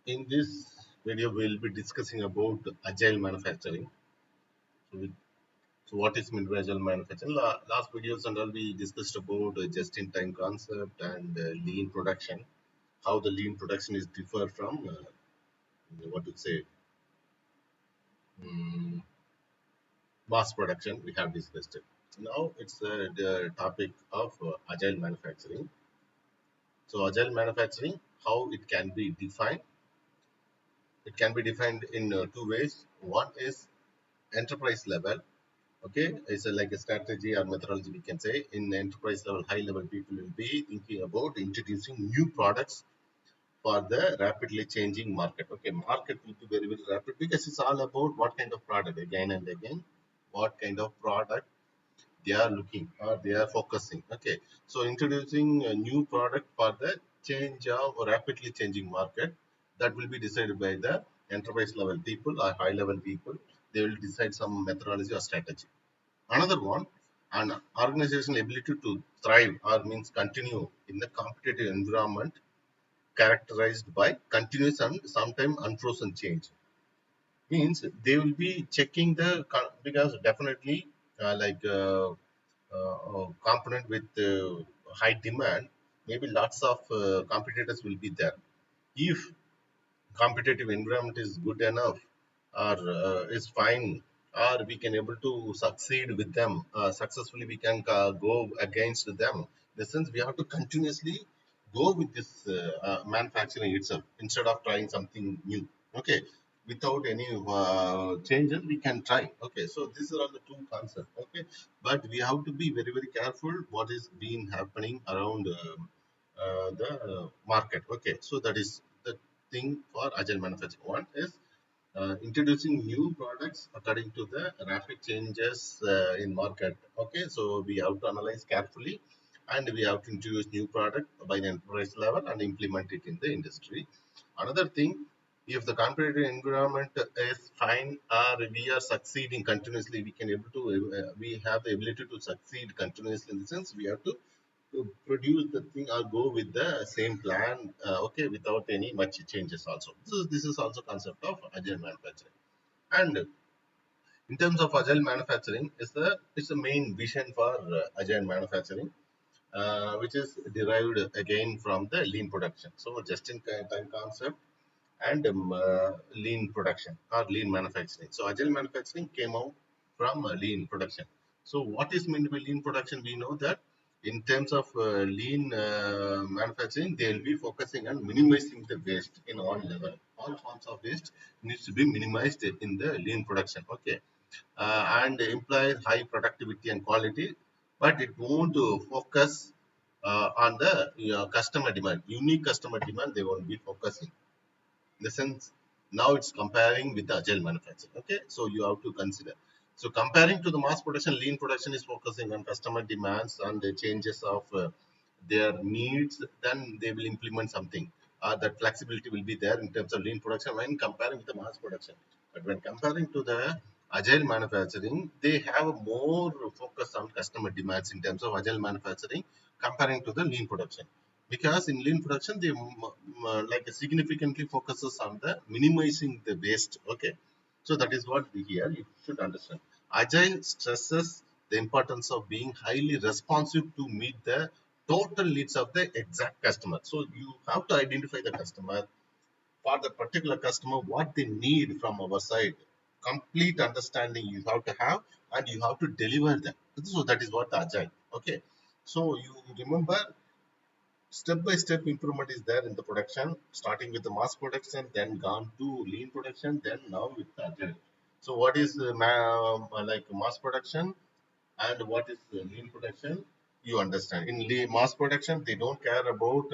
In this video, we'll be discussing about agile manufacturing. So, so what is meant by agile manufacturing? Last videos and all we discussed about just-in-time concept and lean production. How the lean production is differ from what to say um, mass production. We have discussed it. Now it's the topic of agile manufacturing. So agile manufacturing, how it can be defined? It can be defined in two ways. One is enterprise level. Okay, it's like a strategy or methodology we can say. In enterprise level, high level, people will be thinking about introducing new products for the rapidly changing market. Okay, market will be very, very rapid because it's all about what kind of product again and again, what kind of product they are looking or they are focusing. Okay, so introducing a new product for the change of rapidly changing market, that will be decided by the enterprise level people or high level people. They will decide some methodology or strategy. Another one, an organizational ability to thrive or means continue in the competitive environment characterized by continuous and sometimes unfrozen change. Means they will be checking the because definitely component with high demand, maybe lots of competitors will be there. If competitive environment is good enough or is fine, or we can able to succeed with them successfully, we can go against them. In the sense we have to continuously go with this manufacturing itself instead of trying something new. Okay, without any changes we can try. Okay, so these are all the two concepts. Okay, but we have to be very, very careful what is being happening around the market. Okay, so that is the thing for agile manufacturing. One is introducing new products according to the rapid changes in market. Okay, so we have to analyze carefully and we have to introduce new product by the enterprise level and implement it in the industry. Another thing, if the competitive environment is fine or we are succeeding continuously, we can able to we have the ability to succeed continuously. In the sense we have to produce the thing or go with the same plan, okay, without any much changes also. This is also concept of agile manufacturing. And in terms of agile manufacturing, is the main vision for agile manufacturing, which is derived again from the lean production. So just in time concept and lean production or lean manufacturing. So agile manufacturing came out from lean production. So what is meant by lean production? We know that in terms of lean manufacturing, they will be focusing on minimizing the waste in all level. All forms of waste needs to be minimized in the lean production. Okay, and implies high productivity and quality, but it won't focus on the customer demand, unique customer demand. They won't be focusing. In the sense, now it's comparing with the agile manufacturing. Okay, so you have to consider. So comparing to the mass production, lean production is focusing on customer demands and the changes of their needs. Then they will implement something. That flexibility will be there in terms of lean production when comparing with the mass production. But when comparing to the agile manufacturing, they have a more focus on customer demands in terms of agile manufacturing comparing to the lean production, because in lean production they like significantly focuses on the minimizing the waste. Okay, so that is what we here you should understand. Agile stresses the importance of being highly responsive to meet the total needs of the exact customer. So you have to identify the customer, for the particular customer what they need from our side. Complete understanding you have to have and you have to deliver them. So that is what the agile. Okay, so you remember step by step improvement is there in the production, starting with the mass production, then gone to lean production, then now with the agile. So what is like mass production and what is lean production? You understand. In mass production, they don't care about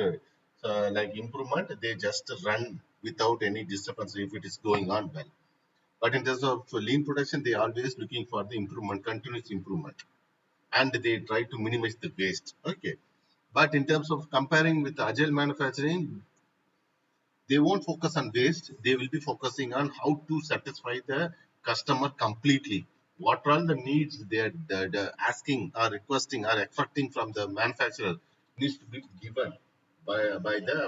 like improvement. They just run without any disturbance if it is going on well. But in terms of lean production, they always looking for the improvement, continuous improvement, and they try to minimize the waste. Okay, but in terms of comparing with agile manufacturing, they won't focus on waste. They will be focusing on how to satisfy the customer completely. What are the needs they're asking or requesting or expecting from the manufacturer needs to be given by the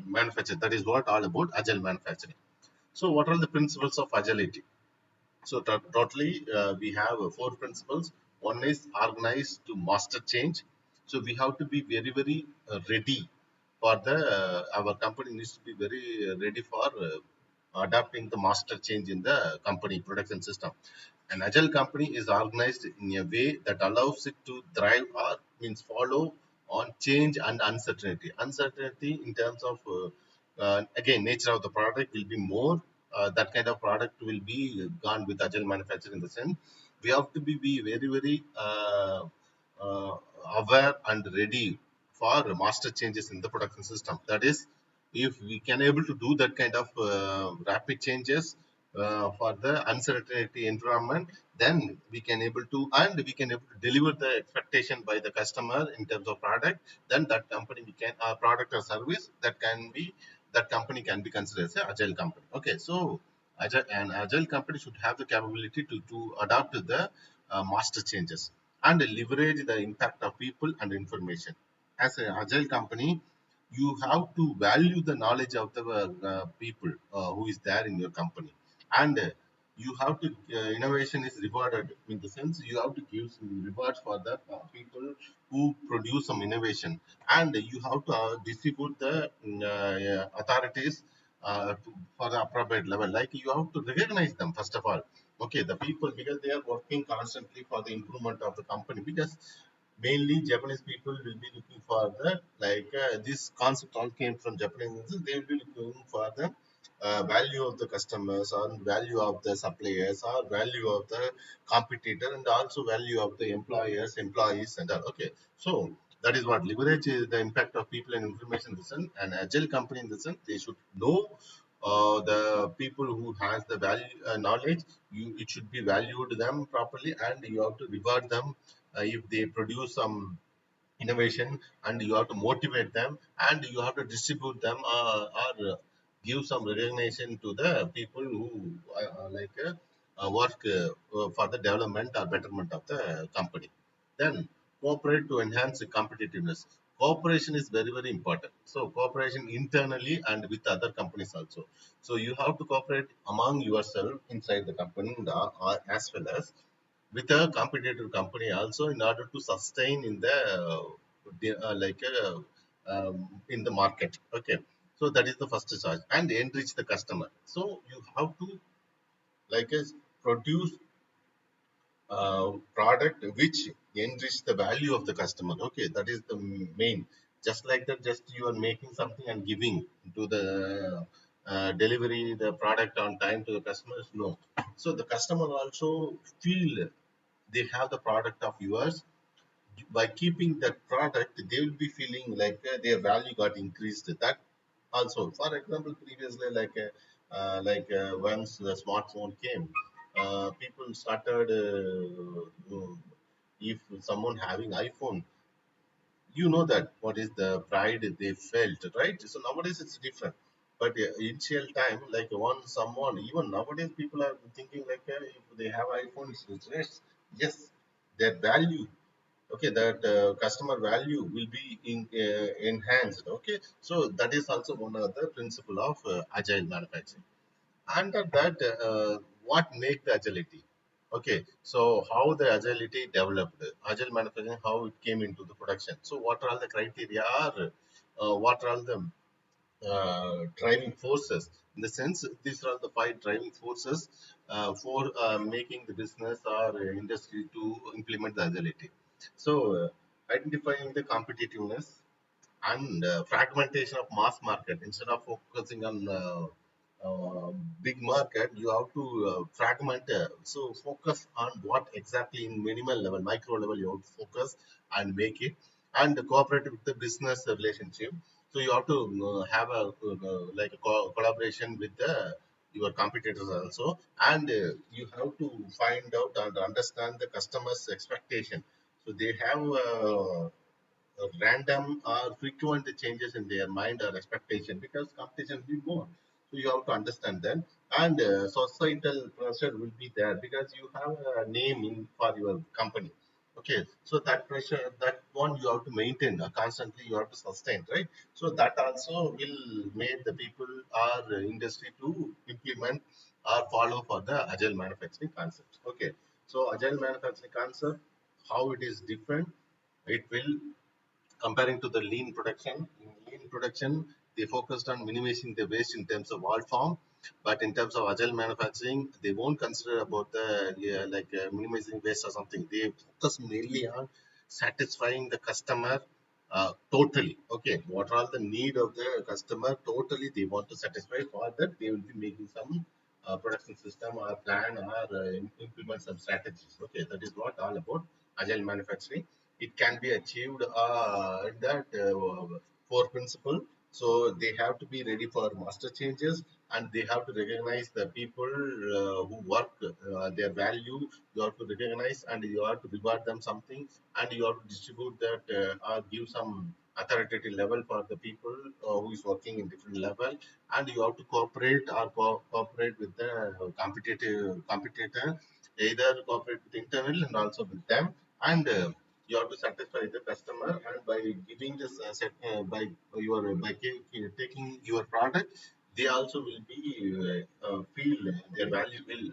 manufacturer. That is what all about agile manufacturing. So what are the principles of agility? So totally, we have four principles. One is organize to master change. So we have to be very, very ready for the our company needs to be very ready for adapting the master change in the company production system. An agile company is organized in a way that allows it to thrive or means follow on change and uncertainty. Uncertainty in terms of again nature of the product will be more. That kind of product will be gone with agile manufacturing in the sense we have to be very very uh, aware and ready for master changes in the production system. That is, if we can able to do that kind of rapid changes for the uncertainty environment, then we can able to and we can able to deliver the expectation by the customer in terms of product. Then that company we can product or service that can be that company can be considered as an agile company. Okay, so an agile company should have the capability to adapt to the master changes and leverage the impact of people and information. As an agile company, you have to value the knowledge of the people who is there in your company, and you have to innovation is rewarded in the sense you have to give some rewards for the people who produce some innovation, and you have to distribute the authorities for the appropriate level. Like you have to recognize them first of all. Okay, the people because they are working constantly for the improvement of the company because mainly Japanese people will be looking for the this concept all came from Japanese. They will be looking for the value of the customers or value of the suppliers or value of the competitor and also value of the employees and all. Okay, so that is what leverage is the impact of people and information in the sense. An agile company in the sense they should know the people who has the value knowledge. It should be valued them properly and you have to reward them if they produce some innovation, and you have to motivate them and you have to distribute them or give some recognition to the people who work for the development or betterment of the company. Then cooperate to enhance the competitiveness. Cooperation is very very important. So cooperation internally and with other companies also. So you have to cooperate among yourself inside the company and, as well as with a competitive company also in order to sustain in the in the market. Okay, so that is the first charge and enrich the customer. So you have to like uh, produce product which enrich the value of the customer. Okay, that is the main. Just like that, just you are making something and giving to the delivery the product on time to the customers, no. So the customer also feel they have the product of yours. By keeping that product they will be feeling their value got increased. That also, for example, previously once the smartphone came, people started if someone having iPhone, you know that what is the pride they felt, right? So nowadays it's different. But initial time, like one someone, even nowadays people are thinking if they have iPhone, it's rich. Yes, their value, okay, that customer value will be enhanced. Okay, so that is also one of the principle of agile manufacturing. Under that, what make the agility? Okay, so how the agility developed, agile manufacturing, how it came into the production. So what are all the criteria or what are all the driving forces? In the sense, these are the five driving forces for making the business or industry to implement the agility. So identifying the competitiveness and fragmentation of mass market. Instead of focusing on big market, you have to fragment. So focus on what exactly in minimal level, micro level, you have to focus and make it, and cooperate with the business relationship. So you have to have a collaboration with the your competitors also, and you have to find out and understand the customers expectation. So they have random or frequent changes in their mind or expectation because competition will be more. So you have to understand that, and societal pressure will be there because you have a name in for your company. Okay, so that pressure, that one you have to maintain constantly, you have to sustain, right? So that also will make the people or industry to implement or follow for the agile manufacturing concept. Okay, so agile manufacturing concept, how it is different, it will comparing to the lean production. In lean production, they focused on minimizing the waste in terms of all form, but in terms of agile manufacturing, they won't consider about the minimizing waste or something. They focus mainly on satisfying the customer totally. Okay, what are the need of the customer totally? They want to satisfy. For that, they will be making some production system or plan or implement some strategies. Okay, that is what all about agile manufacturing. It can be achieved in that four principle. So they have to be ready for master changes, and they have to recognize the people who work their value. You have to recognize and you have to reward them something, and you have to distribute that or give some authoritative level for the people who is working in different level, and you have to cooperate or cooperate with the competitive competitor, either cooperate with internal and also with them, and you have to satisfy the customer, and by giving this by your taking your product, they also will be feel their value will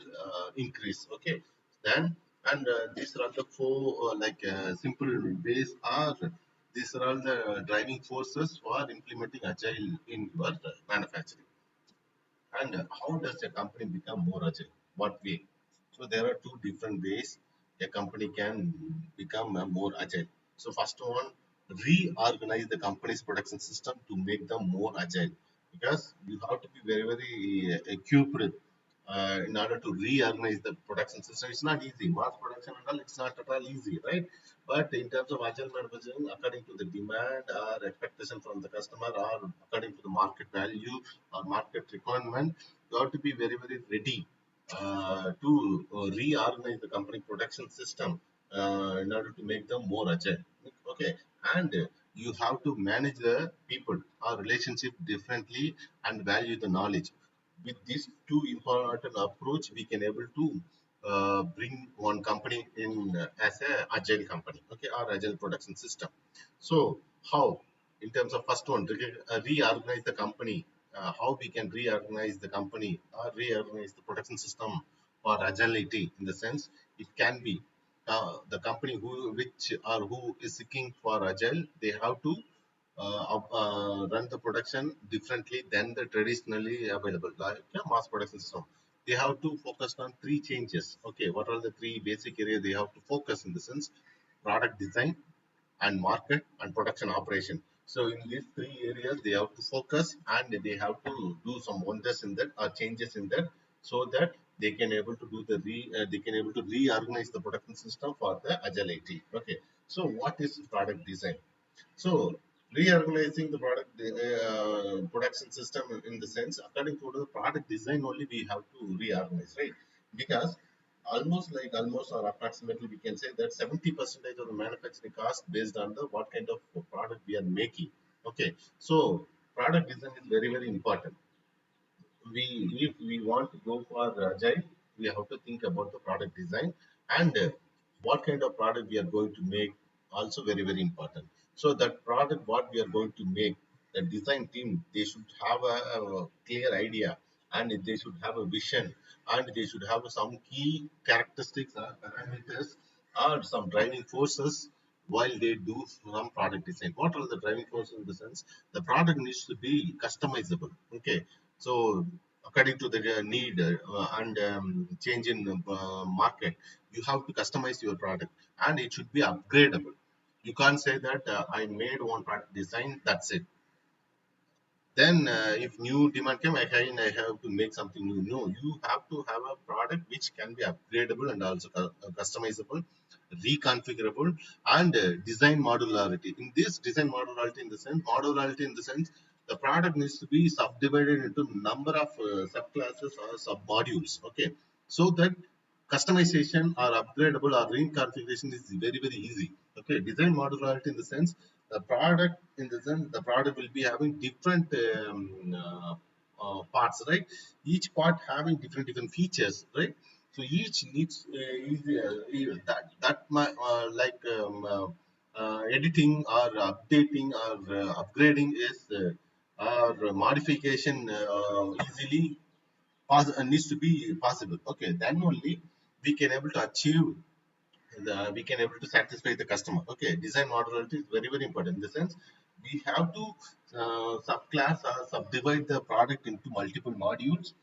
increase. Okay, then, and these are the four simple ways, are these are all the driving forces for implementing agile in your manufacturing. And how does a company become more agile? What way? So there are two different ways a company can become more agile. So first one, reorganize the company's production system to make them more agile. Because you have to be very, very equipped in order to reorganize the production system. It's not easy. Mass production and all, it's not at all easy, right? But in terms of agile manufacturing, according to the demand or expectation from the customer, or according to the market value or market requirement, you have to be very, very ready to reorganize the company production system in order to make them more agile. Okay, and you have to manage the people or relationship differently and value the knowledge. With these two important approach, we can able to bring one company in as a agile company, okay, or agile production system. So how, in terms of first one, reorganize the company, how we can reorganize the company or reorganize the production system for agility, in the sense it can be the company which or who is seeking for agile, they have to run the production differently than the traditionally available like mass production system. They have to focus on three changes. Okay, what are the three basic areas they have to focus, in the sense product design and market and production operation. So in these three areas, they have to focus, and they have to do some wonders in that or changes in that, so that they can able to do they can able to reorganize the production system for the agility. Okay. So what is product design? So reorganizing the production system, in the sense, according to the product design only we have to reorganize, right? Because almost or approximately we can say that 70% of the manufacturing cost based on the what kind of product we are making. Okay, so product design is very, very important. We, if we want to go for agile, we have to think about the product design, and what kind of product we are going to make, also very, very important. So that product what we are going to make, the design team, they should have a clear idea, and they should have a vision, and they should have some key characteristics or parameters or some driving forces while they do some product design. What are the driving forces, in the sense the product needs to be customizable. Okay, so according to the need and change in market, you have to customize your product, and it should be upgradable. You can't say that I made one product design, that's it. Then, if new demand came, again I have to make something new. No, you have to have a product which can be upgradable and also customizable, reconfigurable, and design modularity. In this design modularity in the sense, the product needs to be subdivided into number of subclasses or sub modules. Okay, so that customization or upgradable or reconfiguration is very, very easy. Okay, design modularity in the sense, the product will be having different parts, right? Each part having different features, right? So each needs that editing or updating or upgrading is or modification easily needs to be possible. Okay, then only we can able to achieve we can able to satisfy the customer. Okay, design modularity is very very important in the sense we have to subclass or subdivide the product into multiple modules,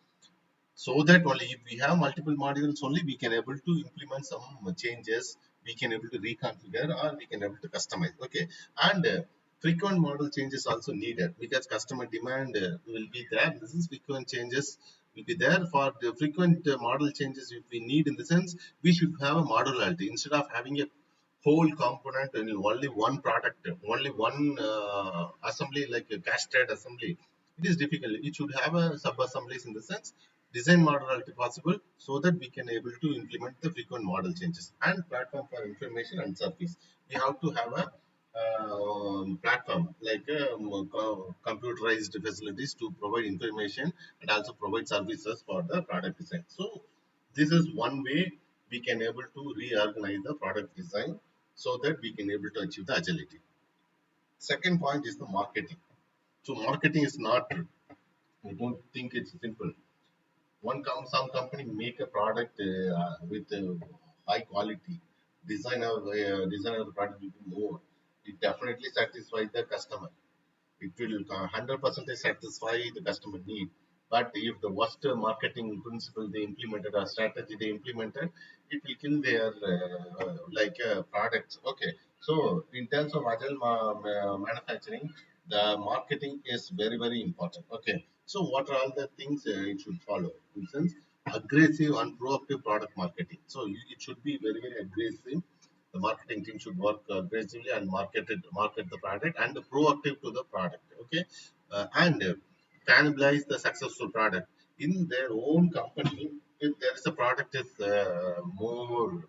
so that only if we have multiple modules only we can able to implement some changes, we can able to reconfigure or we can able to customize. Okay, and frequent model changes also needed because customer demand will be there. This is frequent changes will be there. For the frequent model changes if we need, in the sense we should have a modularity instead of having a whole component in only one product, only one assembly like a casted assembly. It is difficult. It should have a sub assemblies, in the sense design modularity possible, so that we can able to implement the frequent model changes. And platform for information and service. We have to have a platform like computerized facilities to provide information and also provide services for the product design. So this is one way we can able to reorganize the product design so that we can able to achieve the agility. Second point is the marketing. So marketing is not, I don't think it's simple. Some company make a product with high quality, design of the product will be more. It definitely satisfies the customer. It will 100% satisfy the customer need. But if the worst marketing principle they implemented or strategy they implemented, it will kill their products. Okay, so in terms of agile manufacturing, the marketing is very very important. Okay, so what are all the things it should follow? For instance, aggressive and proactive product marketing. So it should be very very aggressive. The marketing team should work aggressively and market the product and proactive to the product. Okay, and cannibalize the successful product in their own company. If there is a product is more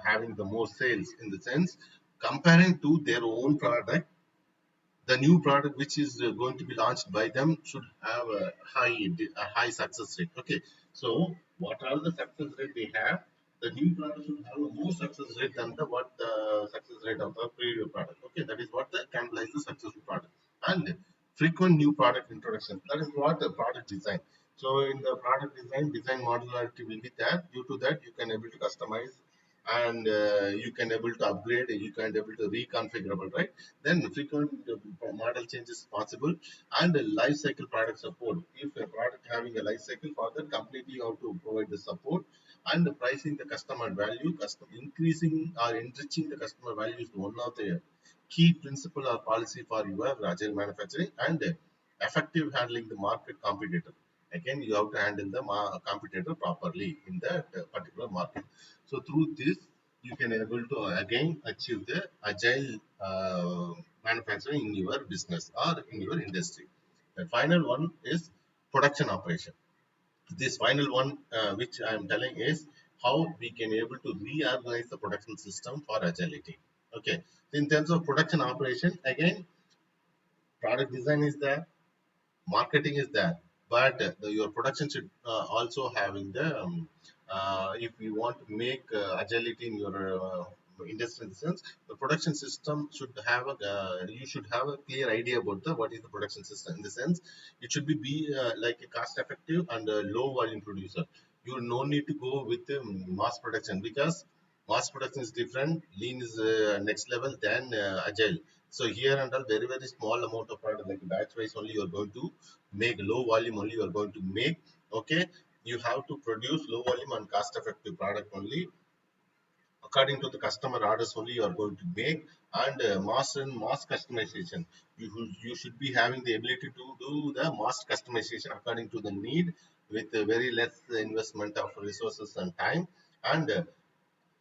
having the more sales, in the sense comparing to their own product, the new product which is going to be launched by them should have a high success rate. Okay, so what are the success rate they have? The new product should have a more success rate than the success rate of the previous product. Okay, that is what the cannibalize the successful product. And frequent new product introduction, that is what the product design. So in the product design, design modularity will be there. Due to that, you can able to customize and you can able to upgrade, you can able to reconfigurable, right? Then frequent model changes possible. And life cycle product support. If a product having a life cycle, for that completely you have to provide the support. And the pricing the customer value, custom increasing or enriching the customer value is one of the key principle or policy for your agile manufacturing. And effective handling the market competitor. Again, you have to handle the competitor properly in that particular market. So through this, you can able to again achieve the agile manufacturing in your business or in your industry. The final one is production operation. This final one, which I am telling, is how we can able to reorganize the production system for agility. Okay, in terms of production operation, again, product design is there, marketing is there, but your production should also having the if you want to make agility in your industry, in the sense the production system should have a you should have a clear idea about the what is the production system, in the sense it should be like a cost effective and a low volume producer. You no need to go with mass production, because mass production is different, lean is next level than agile. So here and all very very small amount of product, like batch wise only you are going to make, low volume only you are going to make. Okay, you have to produce low volume and cost effective product only, according to the customer orders only you are going to make. And mass customization, you should be having the ability to do the mass customization according to the need, with very less investment of resources and time. And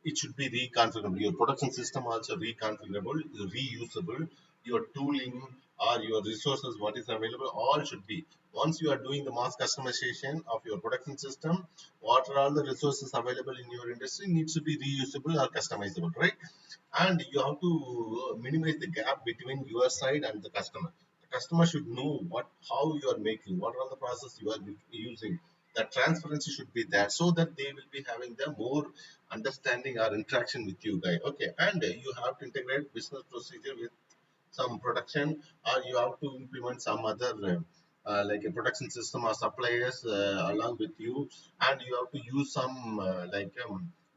it should be reconfigurable. Your production system also reconfigurable, reusable. Your tooling or your resources, what is available, all should be. Once you are doing the mass customization of your production system, what are all the resources available in your industry needs to be reusable or customizable, right? And you have to minimize the gap between your side and the customer. The customer should know how you are making, what are the process you are using. The transparency should be there so that they will be having the more understanding or interaction with you guys. Okay, and you have to integrate business procedure with some production, or you have to implement some other like a production system or suppliers along with you, and you have to use some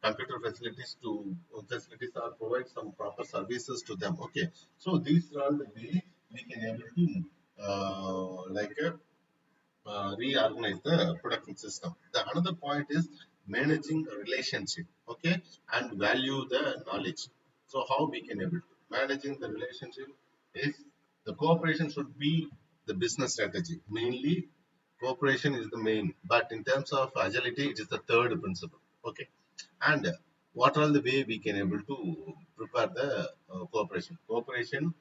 computer facilities or provide some proper services to them. Okay, so these are all the way we can able to reorganize the production system. The another point is managing the relationship, okay, and value the knowledge. So how we can able to managing the relationship is the cooperation should be the business strategy. Mainly, cooperation is the main, but in terms of agility, it is the third principle. Okay, and what are the way we can able to prepare the cooperation? Cooperation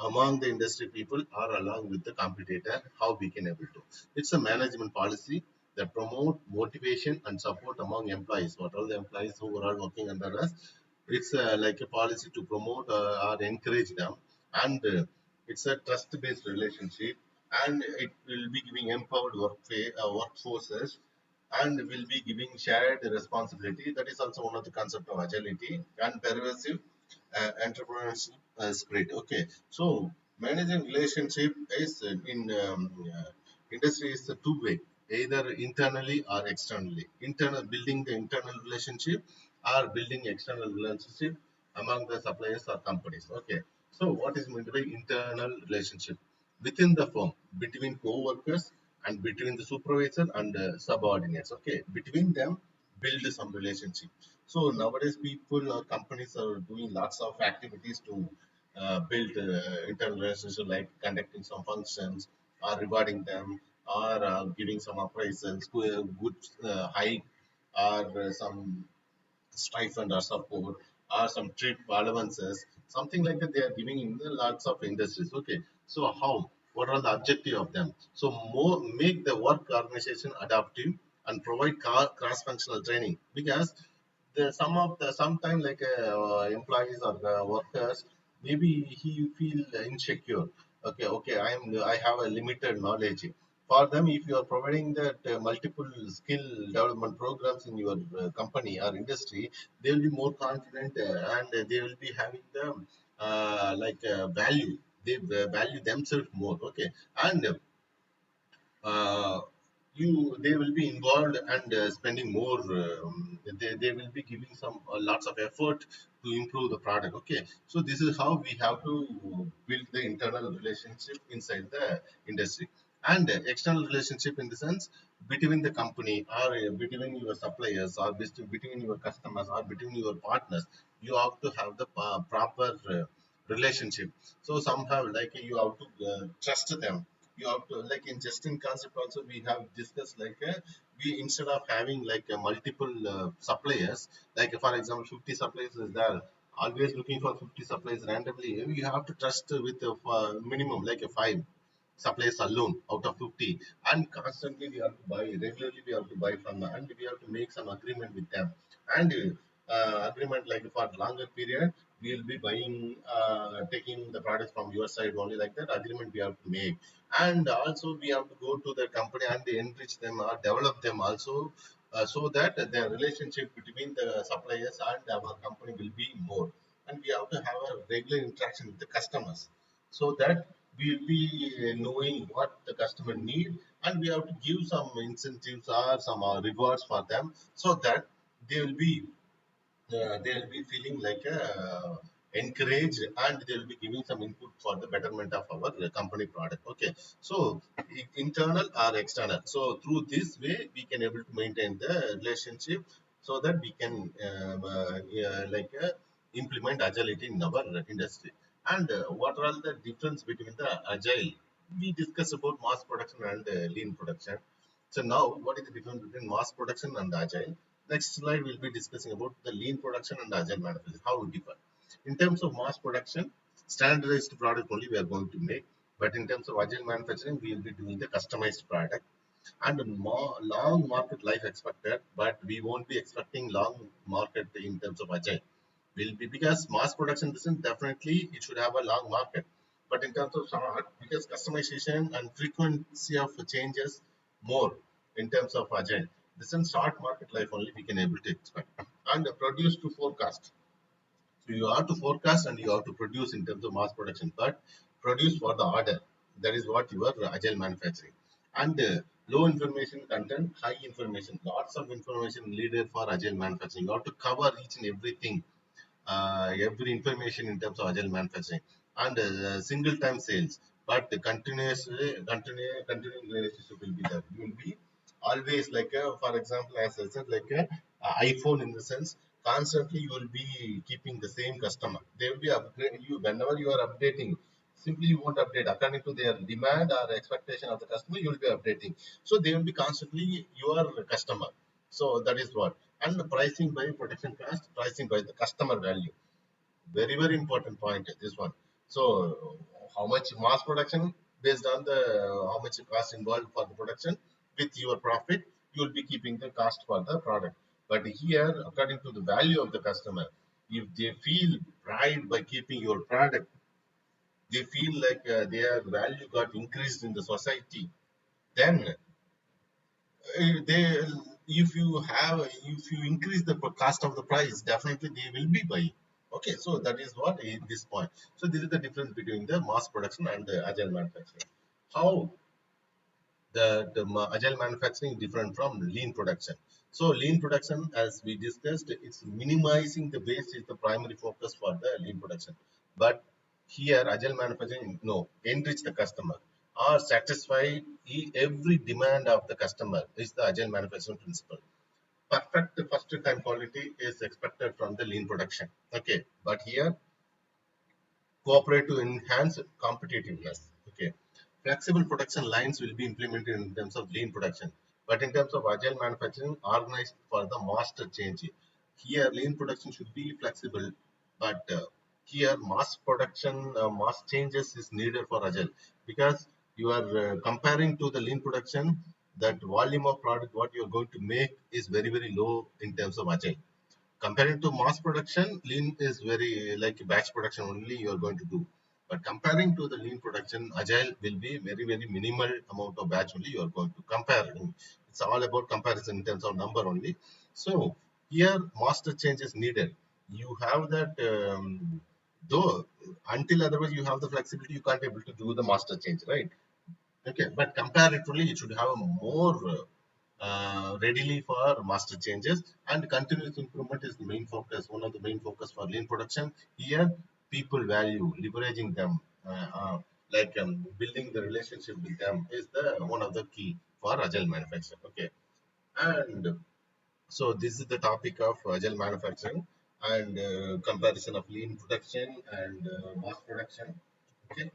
among the industry people or along with the competitor, how we can able to. It's a management policy that promote motivation and support among employees. What all the employees who are working under us, it's like a policy to promote or encourage them, and it's a trust-based relationship, and it will be giving empowered workforces, and will be giving shared responsibility. That is also one of the concept of agility and pervasive entrepreneurship spirit. Okay, so managing relationship is in industry is a two-way, either internally or externally. Internal building the internal relationship or building external relationship among the suppliers or companies. Okay, so what is meant by internal relationship? Within the firm, between co-workers and between the supervisor and subordinates. Okay, between them, build some relationship. So nowadays, people or companies are doing lots of activities to build internal relationship, like conducting some functions, or rewarding them, or giving some appraisals, good hike, or some stipend or support, or some trip allowances, something like that they are giving in the lots of industries. Okay, so how? What are the objective of them? So more make the work organization adaptive and provide cross-functional training, because the some of the sometime like employees or workers, maybe he feel insecure. Okay, okay, I have a limited knowledge. For them, if you are providing that multiple skill development programs in your company or industry, they will be more confident, and they will be having the value. They value themselves more. Okay, and uh, they will be involved and spending more. They will be giving some lots of effort to improve the product. Okay, so this is how we have to build the internal relationship inside the industry, and external relationship in the sense between the company, or between your suppliers, or between your customers, or between your partners. You have to have the proper relationship. So somehow like you have to trust them. You have to like in just in concept also we have discussed like we instead of having like multiple suppliers, like for example 50 suppliers is there, always looking for 50 suppliers randomly. You have to trust with a minimum like a 5 suppliers alone out of 50, and constantly we have to buy, regularly we have to buy from them, and we have to make some agreement with them, and agreement like for longer period we will be buying taking the products from your side only, like that agreement we have to make. And also we have to go to the company and enrich them or develop them also, so that the relationship between the suppliers and our company will be more, and we have to have a regular interaction with the customers, so that we will be knowing what the customer need, and we have to give some incentives or some rewards for them, so that they will be they'll be feeling like encouraged, and they'll be giving some input for the betterment of our company product. Okay, so internal or external, so through this way we can able to maintain the relationship, so that we can implement agility in our industry. And what are the difference between the agile? We discuss about mass production and lean production. So now, what is the difference between mass production and agile? Next slide, we'll be discussing about the lean production and agile manufacturing, how it differ. In terms of mass production, standardized product only we are going to make. But in terms of agile manufacturing, we will be doing the customized product, and more long market life expected, but we won't be expecting long market in terms of agile. Will be because mass production doesn't, definitely it should have a long market. But in terms of short, because customization and frequency of changes more, in terms of agile. This in short market life only we can able to expect. And produce to forecast. So you have to forecast and you have to produce in terms of mass production, but produce for the order. That is what your agile manufacturing. And low information content, high information, lots of information needed for agile manufacturing. You have to cover each and every information in terms of agile manufacturing, and single time sales, but the continuing relationship will be there. You will be always like a, for example, as I said, like a iPhone, in the sense constantly you will be keeping the same customer. They will be upgrade you whenever you are updating. Simply you won't update according to their demand or expectation of the customer. You will be updating, so they will be constantly your customer. So that is what. And the pricing by protection cost, pricing by the customer value. Very, very important point, this one. So how much mass production, based on the how much cost involved for the production, with your profit, you will be keeping the cost for the product. But here, according to the value of the customer, if they feel pride by keeping your product, they feel like their value got increased in the society, then they, if you increase the cost of the price, definitely they will be buying. Okay, so that is what is this point. So this is the difference between the mass production and the agile manufacturing. How the agile manufacturing different from lean production. So lean production, as we discussed, it's minimizing the waste is the primary focus for the lean production. But here agile manufacturing, no, enrich the customer or satisfy every demand of the customer is the agile manufacturing principle. Perfect first time quality is expected from the lean production. Okay, but here cooperate to enhance competitiveness. Okay, flexible production lines will be implemented in terms of lean production, but in terms of agile manufacturing, organized for the master change. Here, lean production should be flexible, but here mass production, mass changes is needed for agile, because you are comparing to the lean production. That volume of product what you are going to make is very, very low in terms of agile. Comparing to mass production, lean is very like batch production only you are going to do. But comparing to the lean production, agile will be very, very minimal amount of batch only you are going to compare. It's all about comparison in terms of number only. So here, master change is needed. You have that, though until otherwise you have the flexibility, you can't able to do the master change, right? Okay, but comparatively, it should have a more readily for master changes, and continuous improvement is the main focus. One of the main focus for lean production. Here, people value leveraging them, building the relationship with them is the one of the key for agile manufacturing. Okay, and so this is the topic of agile manufacturing and comparison of lean production and mass production. Okay.